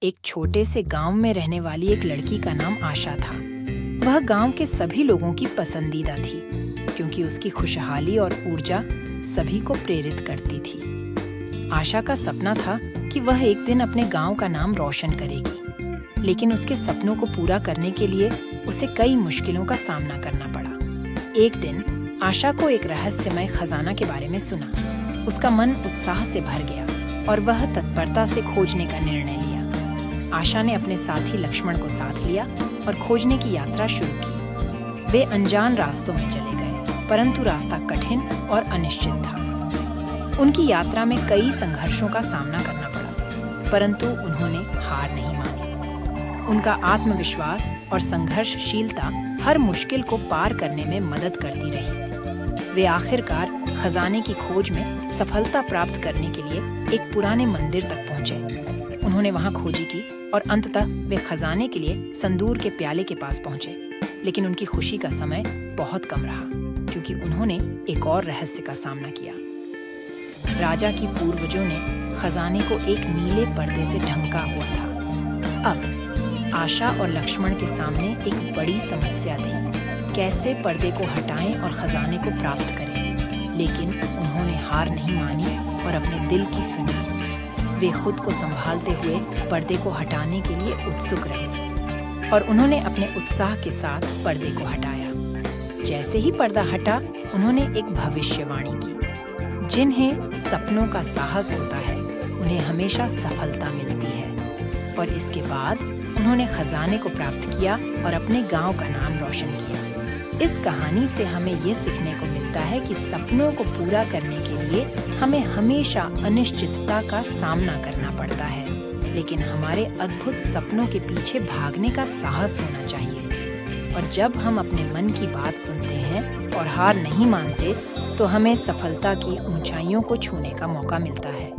एक छोटे से गांव में रहने वाली एक लड़की का नाम आशा था। वह गांव के सभी लोगों की पसंदीदा थी क्योंकि उसकी खुशहाली और ऊर्जा सभी को प्रेरित करती थी। आशा का सपना था कि वह एक दिन अपने गांव का नाम रोशन करेगी, लेकिन उसके सपनों को पूरा करने के लिए उसे कई मुश्किलों का सामना करना पड़ा। एक दिन आशा को एक रहस्यमय खजाना के बारे में सुना। उसका मन उत्साह से भर गया और वह तत्परता से खोजने का निर्णय लिया। आशा ने अपने साथी लक्ष्मण को साथ लिया और खोजने की यात्रा शुरू की। वे अनजान रास्तों में चले गए, परंतु रास्ता कठिन और अनिश्चित था। उनकी यात्रा में कई संघर्षों का सामना करना पड़ा, परंतु उन्होंने हार नहीं मानी। उनका आत्मविश्वास और संघर्षशीलता हर मुश्किल को पार करने में मदद करती रही। वे आखिरकार खजाने की खोज में सफलता प्राप्त करने के लिए एक पुराने मंदिर तक पहुंचे। उन्होंने वहां खोजी की और अंततः वे खजाने के लिए संदूर के प्याले के पास पहुंचे। लेकिन उनकी खुशी का समय बहुत कम रहा क्योंकि उन्होंने एक और रहस्य का सामना किया। राजा की पूर्वजों ने खजाने को एक नीले पर्दे से ढंका हुआ था। अब आशा और लक्ष्मण के सामने एक बड़ी समस्या थी, कैसे पर्दे को हटाएं और खजाने को प्राप्त करें। लेकिन उन्होंने हार नहीं मानी और अपने दिल की सुनी। वे खुद को संभालते हुए पर्दे को हटाने के लिए उत्सुक रहे और उन्होंने अपने उत्साह के साथ पर्दे को हटाया। जैसे ही पर्दा हटा, उन्होंने एक भविष्यवाणी की, जिन्हें सपनों का साहस होता है उन्हें हमेशा सफलता मिलती है। और इसके बाद उन्होंने खजाने को प्राप्त किया और अपने गांव का नाम रोशन किया। इस कहानी से हमें ये सीखने को मिलता है कि सपनों को पूरा करने के लिए हमें हमेशा अनिश्चितता का सामना करना पड़ता है, लेकिन हमारे अद्भुत सपनों के पीछे भागने का साहस होना चाहिए। और जब हम अपने मन की बात सुनते हैं और हार नहीं मानते, तो हमें सफलता की ऊंचाइयों को छूने का मौका मिलता है।